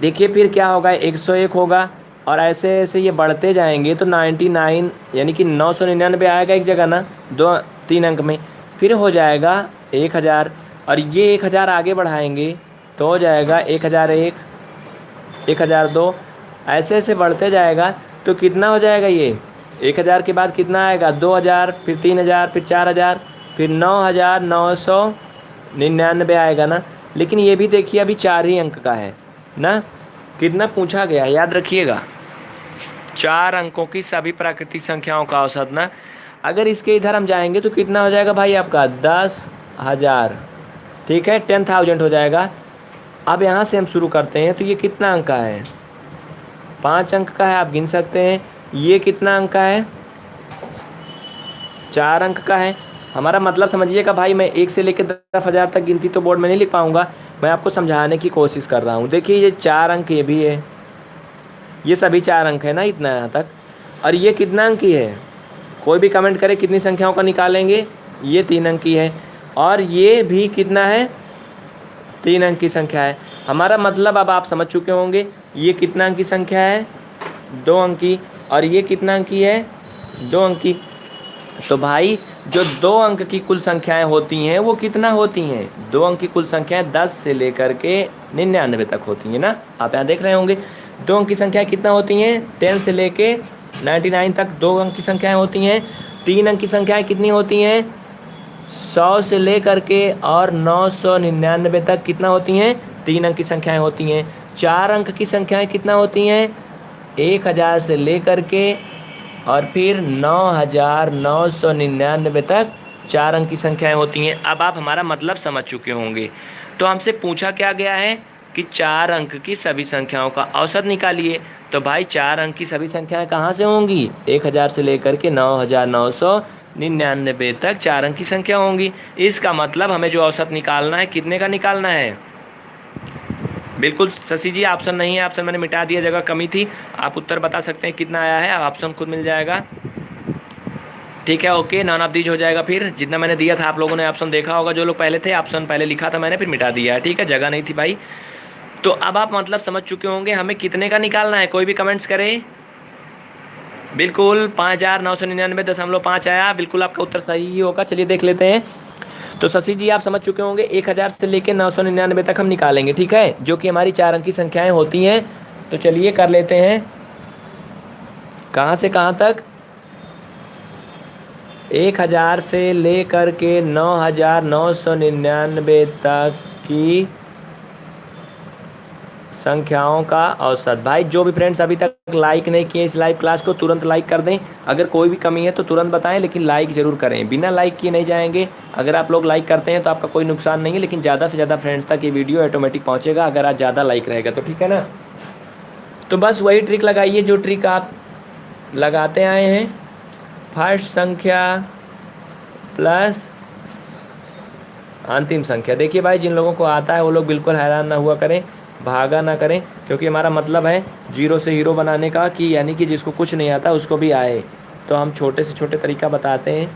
देखिए फिर क्या होगा, 101 होगा और ऐसे ऐसे ये बढ़ते जाएंगे तो 99 यानी कि 999 आएगा एक जगह ना, 2 3 अंक में। फिर हो जाएगा 1000 और ये 1000 आगे बढ़ाएंगे तो हो जाएगा 1001 1002, ऐसे ऐसे बढ़ते जाएगा। तो कितना हो जाएगा ये, 1000 के बाद कितना आएगा, 2000, फिर 3000, फिर 4000, फिर 9999 आएगा ना। लेकिन ये भी देखिए अभी 4 ही अंक का है ना। कितना पूछा गया याद रखिएगा, 4 अंकों की सभी प्राकृतिक संख्याओं का औसत ना। अगर इसके इधर हम जाएंगे तो कितना हो जाएगा भाई आपका, 10,000, ठीक है, 10,000 हो जाएगा। अब यहाँ से हम शुरू करते हैं तो ये कितना अंक का है, 5 अंक का है, आप गिन सकते हैं। ये कितना अंक का है, 4 अंक का है। हमारा मतलब समझिएगा भाई, मैं 1 से लेकर 10,000 तक गिनती तो बोर्ड में नहीं लिख पाऊँगा, मैं आपको समझाने की कोशिश कर रहा हूँ। देखिए ये 4 अंक ये भी है, ये सभी 4 अंक है ना इतना यहाँ तक। और ये कितना अंक की है, कोई भी कमेंट करे कितनी संख्याओं का निकालेंगे, ये 3 अंक की है। और ये भी कितना है, 3 अंक की संख्या है। हमारा मतलब अब आप समझ चुके होंगे, ये कितना अंक की संख्या है, 2 अंक की, और ये कितना अंक की है, 2 अंक की। तो भाई जो 2 अंक की कुल संख्याएं होती हैं वो कितना होती हैं, 2 अंक की कुल संख्याएं 10 से लेकर के 99 तक होती हैं ना। आप यहाँ देख रहे होंगे 2 अंक की संख्याएं कितना होती हैं, 10 से लेके 99 तक 2 अंक की संख्याएं होती हैं। 3 अंक की संख्याएं कितनी होती हैं, 100 से लेकर के और 999 तक कितना होती हैं, 3 अंक की संख्याएं होती हैं। 4 अंक की संख्याएं कितना होती हैं, 1000 से लेकर के और फिर 9,999 तक 4 अंक की संख्याएं होती हैं। अब आप हमारा मतलब समझ चुके होंगे। तो हमसे पूछा क्या गया है कि 4 अंक की सभी संख्याओं का औसत निकालिए। तो भाई 4 अंक की सभी संख्याएं कहाँ से होंगी, 1000 से लेकर के 9,999 तक 4 अंक की संख्या होंगी। इसका मतलब हमें जो औसत निकालना है कितने का निकालना है, बिल्कुल शशि जी ऑप्शन नहीं है, ऑप्शन मैंने मिटा दिया, जगह कमी थी। आप उत्तर बता सकते हैं कितना आया है, ऑप्शन खुद मिल जाएगा, ठीक है। ओके, नॉन ऑफ दीज हो जाएगा। फिर जितना मैंने दिया था आप लोगों ने ऑप्शन देखा होगा, जो लोग पहले थे ऑप्शन पहले लिखा था मैंने, फिर मिटा दिया है, ठीक है, जगह नहीं थी भाई। तो अब आप मतलब समझ चुके होंगे हमें कितने का निकालना है। कोई भी कमेंट्स करे, बिल्कुल 5,999.5 आया, बिल्कुल आपका उत्तर सही ही होगा। चलिए देख लेते हैं। तो शशि जी आप समझ चुके होंगे 1000 से लेकर 999 तक हम निकालेंगे, ठीक है, जो कि हमारी 4 अंक की संख्याएं होती हैं। तो चलिए कर लेते हैं, कहाँ से कहाँ तक, 1000 से लेकर के 9,999 तक की संख्याओं का औसत। भाई जो भी फ्रेंड्स अभी तक लाइक नहीं किए इस लाइव क्लास को तुरंत लाइक कर दें। अगर कोई भी कमी है तो तुरंत बताएं, लेकिन लाइक ज़रूर करें, बिना लाइक किए नहीं जाएंगे। अगर आप लोग लाइक करते हैं तो आपका कोई नुकसान नहीं है, लेकिन ज़्यादा से ज़्यादा फ्रेंड्स तक ये वीडियो ऑटोमेटिक पहुँचेगा अगर आज ज़्यादा लाइक रहेगा तो, ठीक है ना। तो बस वही ट्रिक लगाइए जो ट्रिक आप लगाते आए हैं, फर्स्ट संख्या प्लस अंतिम संख्या। देखिए भाई जिन लोगों को आता है वो लोग बिल्कुल हैरान ना हुआ करें, भागा ना करें, क्योंकि हमारा मतलब है जीरो से हीरो बनाने का, कि यानी कि जिसको कुछ नहीं आता उसको भी आए। तो हम छोटे से छोटे तरीका बताते हैं,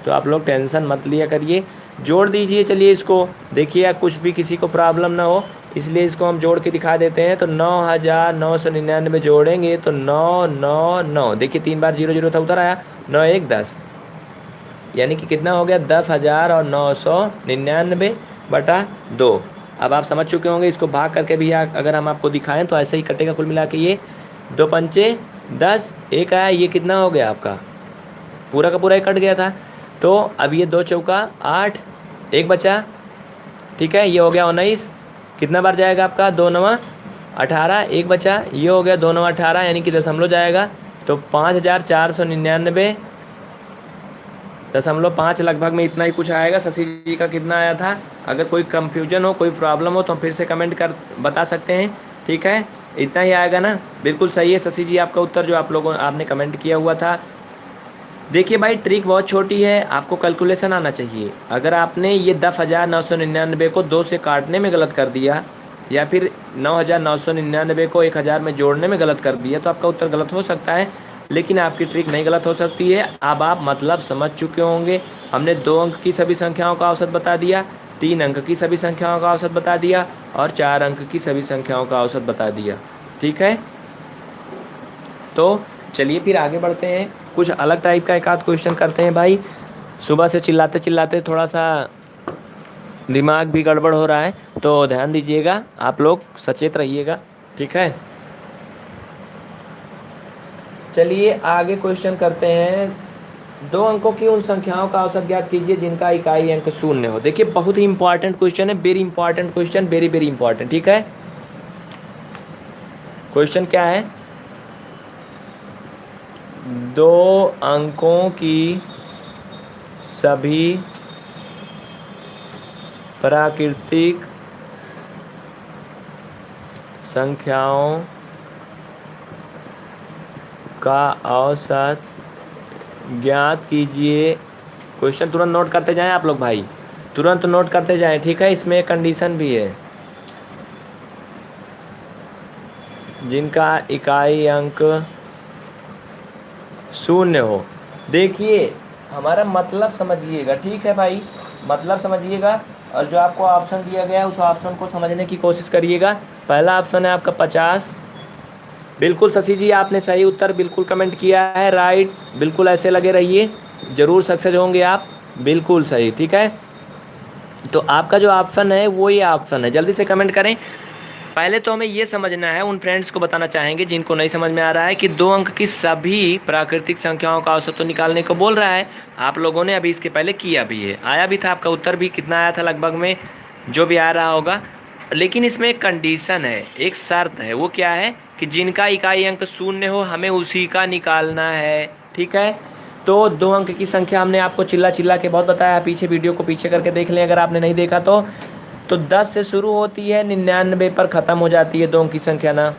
तो आप लोग टेंशन मत लिया करिए, जोड़ दीजिए। चलिए इसको देखिए, कुछ भी किसी को प्रॉब्लम ना हो, इसलिए इसको हम जोड़ के दिखा देते हैं। तो 9,999 जोड़ेंगे तो 999, देखिए 3 बार 0 0 था, उधर आया 9 1 10, यानी कि कितना हो गया 10,999/2। अब आप समझ चुके होंगे, इसको भाग करके भी अगर हम आपको दिखाएं तो ऐसे ही कटेगा कुल मिला के। ये 2 पंचे 10, एक आया, ये कितना हो गया आपका, पूरा का पूरा ही कट गया था। तो अब ये 2 चौका 8, एक बचा, ठीक है, ये हो गया 19, कितना बार जाएगा आपका 2 नवा 18, एक बचा, ये हो गया 2 नवा 18 यानी कि दशमलव जाएगा, तो 5499 .5 लगभग में इतना ही कुछ आएगा। शशि जी का कितना आया था? अगर कोई कंफ्यूजन हो, कोई प्रॉब्लम हो तो फिर से कमेंट कर बता सकते हैं, ठीक है, इतना ही आएगा ना। बिल्कुल सही है शशि जी आपका उत्तर, जो आप लोगों आपने कमेंट किया हुआ था। देखिए भाई ट्रिक बहुत छोटी है, आपको कैलकुलेशन आना चाहिए। अगर आपने ये 10,999 को 2 से काटने में गलत कर दिया, या फिर 9,999 को 1,000 में जोड़ने में गलत कर दिया, तो आपका उत्तर गलत हो सकता है, लेकिन आपकी ट्रिक नहीं गलत हो सकती है। अब आप मतलब समझ चुके होंगे। हमने 2 अंक की सभी संख्याओं का औसत बता दिया, 3 अंक की सभी संख्याओं का औसत बता दिया, और 4 अंक की सभी संख्याओं का औसत बता दिया, ठीक है। तो चलिए फिर आगे बढ़ते हैं, कुछ अलग टाइप का एक आध क्वेश्चन करते हैं भाई। सुबह से चिल्लाते चिल्लाते थोड़ा सा दिमाग भी गड़बड़ हो रहा है, तो ध्यान दीजिएगा, आप लोग सचेत रहिएगा, ठीक है। चलिए आगे क्वेश्चन करते हैं। 2 अंकों की उन संख्याओं का औसत ज्ञात कीजिए जिनका इकाई अंक 0 हो। देखिए बहुत ही इंपॉर्टेंट क्वेश्चन है, very important question, very very important, ठीक है। क्वेश्चन क्या है? 2 अंकों की सभी प्राकृतिक संख्याओं का औसत ज्ञात कीजिए। क्वेश्चन तुरंत नोट करते जाएं आप लोग भाई, तुरंत नोट करते जाएं, ठीक है। इसमें एक कंडीशन भी है, जिनका इकाई अंक 0 हो। देखिए हमारा मतलब समझिएगा, ठीक है भाई, मतलब समझिएगा, और जो आपको ऑप्शन दिया गया है उस ऑप्शन को समझने की कोशिश करिएगा। पहला ऑप्शन है आपका 50। बिल्कुल शशि जी आपने सही उत्तर बिल्कुल कमेंट किया है, राइट, बिल्कुल ऐसे लगे रहिए, ज़रूर सक्सेस होंगे आप, बिल्कुल सही, ठीक है। तो आपका जो ऑप्शन है वो ये ऑप्शन है, जल्दी से कमेंट करें। पहले तो हमें ये समझना है, उन फ्रेंड्स को बताना चाहेंगे जिनको नहीं समझ में आ रहा है, कि 2 अंक की सभी प्राकृतिक संख्याओं का औसत तो निकालने को बोल रहा है। आप लोगों ने अभी इसके पहले किया भी है, आया भी था, आपका उत्तर भी कितना आया था लगभग में, जो भी आ रहा होगा। लेकिन इसमें एक कंडीशन है, एक शर्त है, वो क्या है कि जिनका इकाई अंक 0 हो हमें उसी का निकालना है, ठीक है। तो 2 अंक की संख्या हमने आपको चिल्ला चिल्ला के बहुत बताया, पीछे वीडियो को पीछे करके देख लें अगर आपने नहीं देखा तो 10 से शुरू होती है, 99 पर ख़त्म हो जाती है 2 अंक की संख्या ना।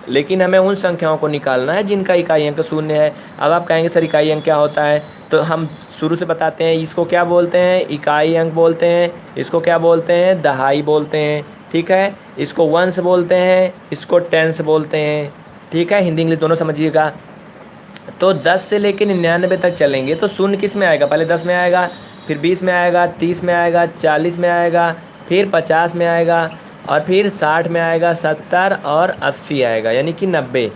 लेकिन हमें उन संख्याओं को निकालना है जिनका इकाई अंक 0 है। अब आप कहेंगे सर इकाई अंक क्या होता है, तो हम शुरू से बताते हैं। इसको क्या बोलते हैं? इकाई अंक बोलते हैं। इसको क्या बोलते हैं? दहाई बोलते हैं, ठीक है। इसको वंश बोलते हैं, इसको टेंस बोलते हैं, ठीक है। हिंदी इंग्लिश दोनों समझिएगा। तो 10 से लेकर 99 तक चलेंगे तो 0 किस में आएगा? पहले 10 में आएगा, फिर 20 में आएगा, 30 में आएगा, 40 में आएगा, फिर 50 में आएगा, और फिर 60 में आएगा, 70 और 80 आएगा, यानी कि 90।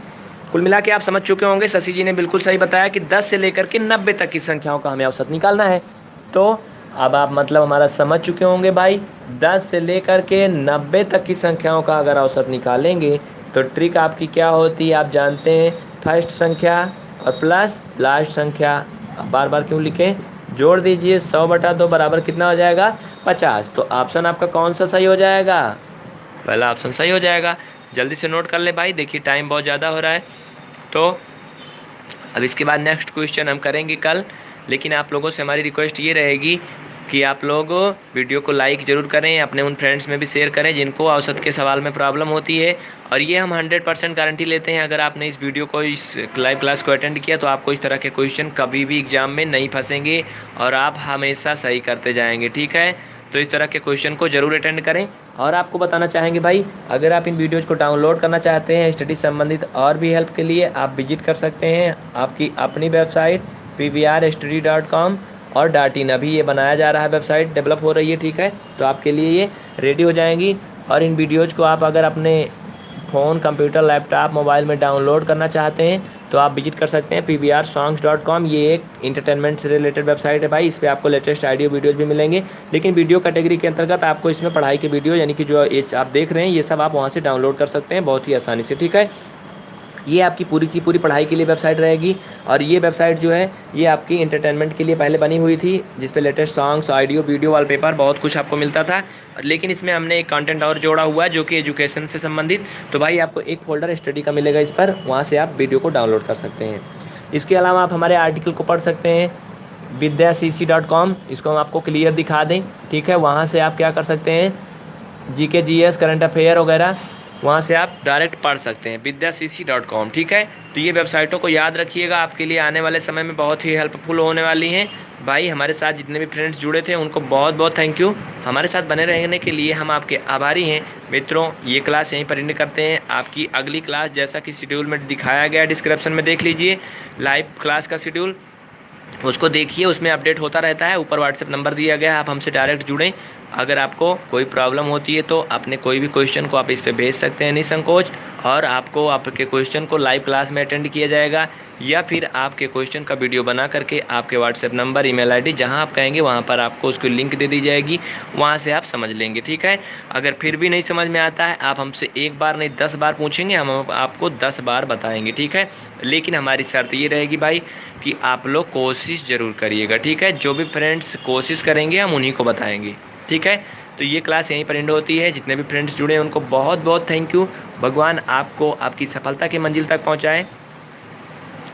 कुल मिला के आप समझ चुके होंगे, शशि जी ने बिल्कुल सही बताया कि 10 से लेकर के 90 तक की संख्याओं का हमें औसत निकालना है। तो अब आप मतलब हमारा समझ चुके होंगे भाई, 10 से लेकर के 90 तक की संख्याओं का अगर औसत निकालेंगे तो ट्रिक आपकी क्या होती है आप जानते हैं, फर्स्ट संख्या और प्लस लास्ट संख्या। अब बार बार क्यों लिखें, जोड़ दीजिए, 100/2 बराबर कितना हो जाएगा? 50। तो ऑप्शन आपका कौन सा सही हो जाएगा? पहला ऑप्शन सही हो जाएगा। जल्दी से नोट कर ले भाई, देखिए टाइम बहुत ज़्यादा हो रहा है। तो अब इसके बाद नेक्स्ट क्वेश्चन हम करेंगे कल, लेकिन आप लोगों से हमारी रिक्वेस्ट ये रहेगी कि आप लोग वीडियो को लाइक ज़रूर करें, अपने उन फ्रेंड्स में भी शेयर करें जिनको औसत के सवाल में प्रॉब्लम होती है। और ये हम 100% गारंटी लेते हैं, अगर आपने इस वीडियो को, इस लाइव क्लास को अटेंड किया तो आपको इस तरह के क्वेश्चन कभी भी एग्ज़ाम में नहीं फंसेंगे और आप हमेशा सही करते जाएंगे, ठीक है। तो इस तरह के क्वेश्चन को ज़रूर अटेंड करें। और आपको बताना चाहेंगे भाई, अगर आप इन वीडियोज़ को डाउनलोड करना चाहते हैं स्टडी संबंधित और भी हेल्प के लिए, आप विजिट कर सकते हैं आपकी अपनी वेबसाइट pvrstudy.com और .in। अभी ये बनाया जा रहा है, वेबसाइट डेवलप हो रही है, ठीक है। तो आपके लिए ये रेडी हो जाएंगी। और इन वीडियोज़ को आप अगर अपने फ़ोन, कंप्यूटर, लैपटॉप, मोबाइल में डाउनलोड करना चाहते हैं तो आप विजिट कर सकते हैं pvrsongs.com। ये एक इंटरटेनमेंट से रिलेटेड वेबसाइट है भाई, इस पर आपको लेटेस्ट ऑडियो वीडियोज़ भी मिलेंगे। लेकिन वीडियो कैटेगरी के अंतर्गत आपको इसमें पढ़ाई के वीडियो, यानी कि जो ये आप देख रहे हैं, ये सब आप वहाँ से डाउनलोड कर सकते हैं बहुत ही आसानी से, ठीक है। ये आपकी पूरी की पूरी पढ़ाई के लिए वेबसाइट रहेगी। और ये वेबसाइट जो है ये आपकी इंटरटेनमेंट के लिए पहले बनी हुई थी, जिस पे latest songs, audio, video, wallpaper बहुत कुछ आपको मिलता था। लेकिन इसमें हमने एक कंटेंट और जोड़ा हुआ है जो कि एजुकेशन से संबंधित। तो भाई आपको एक फोल्डर स्टडी का मिलेगा इस पर, वहाँ से आप वीडियो को डाउनलोड कर सकते हैं। इसके अलावा आप हमारे आर्टिकल को पढ़ सकते हैं vidyacc.com। इसको हम आपको क्लियर दिखा दें, ठीक है। वहाँ से आप क्या कर सकते हैं, जीके, जीएस, करंट अफेयर वगैरह वहाँ से आप डायरेक्ट पढ़ सकते हैं vidyacc.com, ठीक है। तो ये वेबसाइटों को याद रखिएगा, आपके लिए आने वाले समय में बहुत ही हेल्पफुल होने वाली हैं। भाई हमारे साथ जितने भी फ्रेंड्स जुड़े थे उनको बहुत बहुत थैंक यू। हमारे साथ बने रहने के लिए हम आपके आभारी हैं। मित्रों ये क्लास यहीं पर एंड करते हैं। आपकी अगली क्लास जैसा कि शेड्यूल में दिखाया गया, डिस्क्रिप्शन में देख लीजिए लाइव क्लास का शेड्यूल, उसको देखिए, उसमें अपडेट होता रहता है। ऊपर व्हाट्सएप नंबर दिया गया है, आप हमसे डायरेक्ट जुड़ें। अगर आपको कोई प्रॉब्लम होती है तो अपने कोई भी क्वेश्चन को आप इस पे भेज सकते हैं निसंकोच, और आपको आपके क्वेश्चन को लाइव क्लास में अटेंड किया जाएगा, या फिर आपके क्वेश्चन का वीडियो बना करके आपके व्हाट्सएप नंबर, ईमेल आईडी जहां आप कहेंगे वहां पर आपको उसकी लिंक दे दी जाएगी, वहां से आप समझ लेंगे, ठीक है। अगर फिर भी नहीं समझ में आता है, आप हमसे एक बार नहीं 10 बार पूछेंगे, हम आपको 10 बार बताएंगे, ठीक है। लेकिन हमारी शर्त ये रहेगी भाई कि आप लोग कोशिश ज़रूर करिएगा, ठीक है। जो भी फ्रेंड्स कोशिश करेंगे हम उन्हीं को बताएंगे, ठीक है। तो ये क्लास यहीं पर एंड होती है। जितने भी फ्रेंड्स जुड़े हैं उनको बहुत बहुत थैंक यू। भगवान आपको आपकी सफलता की मंजिल तक पहुंचाए।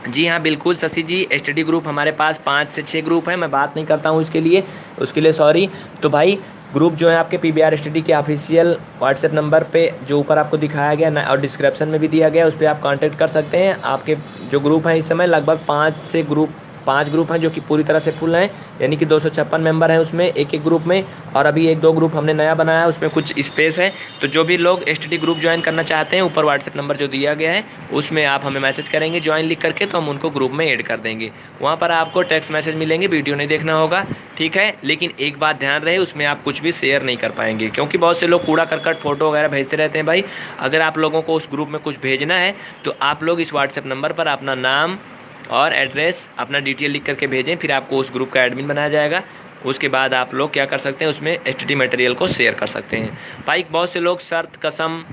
जी हाँ बिल्कुल शशि जी, स्टडी ग्रुप हमारे पास 5 से 6 ग्रुप हैं, मैं बात नहीं करता हूँ उसके लिए सॉरी। तो भाई ग्रुप जो है आपके PBR स्टडी के ऑफिशियल व्हाट्सएप नंबर पे जो ऊपर आपको दिखाया गया ना, और डिस्क्रिप्शन में भी दिया गया, उस पर आप कांटेक्ट कर सकते हैं। आपके जो ग्रुप हैं इस समय लगभग 5 ग्रुप हैं जो कि पूरी तरह से फुल हैं, यानी कि 256 मेंबर हैं उसमें एक एक ग्रुप में। और अभी 1-2 ग्रुप हमने नया बनाया है, उसमें कुछ स्पेस है। तो जो भी लोग स्टडी ग्रुप ज्वाइन करना चाहते हैं, ऊपर व्हाट्सएप नंबर जो दिया गया है उसमें आप हमें मैसेज करेंगे ज्वाइन लिख करके, तो हम उनको ग्रुप में ऐड कर देंगे। वहाँ पर आपको टेक्स्ट मैसेज मिलेंगे, वीडियो नहीं देखना होगा, ठीक है। लेकिन एक बात ध्यान रहे, उसमें आप कुछ भी शेयर नहीं कर पाएंगे, क्योंकि बहुत से लोग कूड़ा करकट फोटो वगैरह भेजते रहते हैं। भाई अगर आप लोगों को उस ग्रुप में कुछ भेजना है तो आप लोग इस व्हाट्सएप नंबर पर अपना नाम और एड्रेस, अपना डिटेल लिख करके भेजें, फिर आपको उस ग्रुप का एडमिन बनाया जाएगा। उसके बाद आप लोग क्या कर सकते हैं, उसमें स्टडी मटेरियल को शेयर कर सकते हैं। भाई बहुत से लोग शर्त, कसम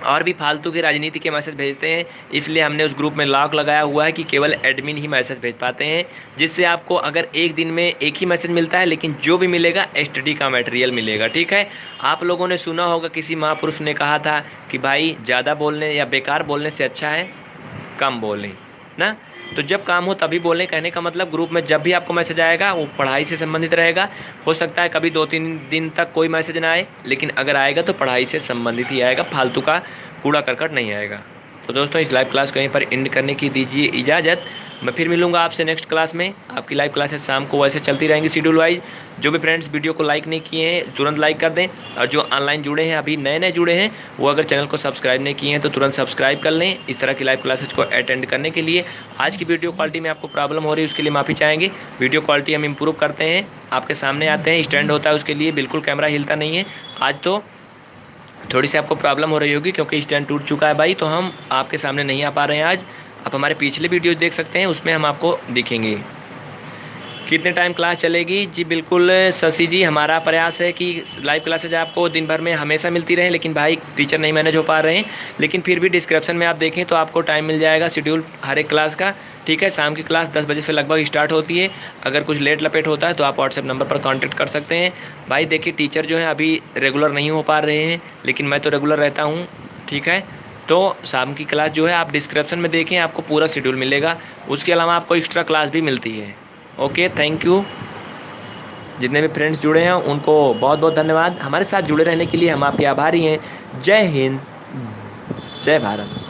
और भी फालतू की राजनीति के मैसेज भेजते हैं, इसलिए हमने उस ग्रुप में लॉक लगाया हुआ है कि केवल एडमिन ही मैसेज भेज पाते हैं, जिससे आपको अगर एक दिन में एक ही मैसेज मिलता है, लेकिन जो भी मिलेगा स्टडी का मटेरियल मिलेगा, ठीक है। आप लोगों ने सुना होगा किसी महापुरुष ने कहा था कि भाई ज़्यादा बोलने या बेकार बोलने से अच्छा है कम बोलें ना। तो जब काम हो तभी बोलें, कहने का मतलब ग्रुप में जब भी आपको मैसेज आएगा वो पढ़ाई से संबंधित रहेगा। हो सकता है कभी 2-3 दिन तक कोई मैसेज ना आए, लेकिन अगर आएगा तो पढ़ाई से संबंधित ही आएगा, फालतू का कूड़ा करकट नहीं आएगा। तो दोस्तों इस लाइव क्लास को यहीं पर एंड करने की दीजिए इजाज़त। मैं फिर मिलूंगा आपसे नेक्स्ट क्लास में। आपकी लाइव क्लासेस शाम को वैसे चलती रहेंगी शेड्यूल वाइज। जो भी फ्रेंड्स वीडियो को लाइक नहीं किए हैं तुरंत लाइक कर दें, और जो ऑनलाइन जुड़े हैं, अभी नए जुड़े हैं, वो अगर चैनल को सब्सक्राइब नहीं किए हैं तो तुरंत सब्सक्राइब कर लें इस तरह की लाइव क्लासेज को अटेंड करने के लिए। आज की वीडियो क्वालिटी में आपको प्रॉब्लम हो रही है, उसके लिए माफ़ी चाहेंगे। वीडियो क्वालिटी हम इम्प्रूव करते हैं, आपके सामने आते हैं, स्टैंड होता है उसके लिए, बिल्कुल कैमरा हिलता नहीं है। आज तो थोड़ी सी आपको प्रॉब्लम हो रही होगी क्योंकि स्टैंड टूट चुका है भाई, तो हम आपके सामने नहीं आ पा रहे हैं आज। आप हमारे पिछले वीडियो देख सकते हैं, उसमें हम आपको दिखेंगे। कितने टाइम क्लास चलेगी? जी बिल्कुल शशि जी, हमारा प्रयास है कि लाइव क्लासेज आपको दिन भर में हमेशा मिलती रहे, लेकिन भाई टीचर नहीं मैनेज हो पा रहे हैं। लेकिन फिर भी डिस्क्रिप्शन में आप देखें तो आपको टाइम मिल जाएगा शेड्यूल हर एक क्लास का, ठीक है। शाम की क्लास 10 बजे से लगभग स्टार्ट होती है। अगर कुछ लेट लपेट होता है तो आप व्हाट्सएप नंबर पर कांटेक्ट कर सकते हैं। भाई देखिए टीचर जो है अभी रेगुलर नहीं हो पा रहे हैं, लेकिन मैं तो रेगुलर रहता हूँ, ठीक है। तो शाम की क्लास जो है आप डिस्क्रिप्शन में देखें, आपको पूरा शेड्यूल मिलेगा। उसके अलावा आपको एक्स्ट्रा क्लास भी मिलती है। Okay thank you. जितने भी फ्रेंड्स जुड़े हैं उनको बहुत बहुत धन्यवाद। हमारे साथ जुड़े रहने के लिए हम आपके आभारी हैं। जय हिंद, जय भारत।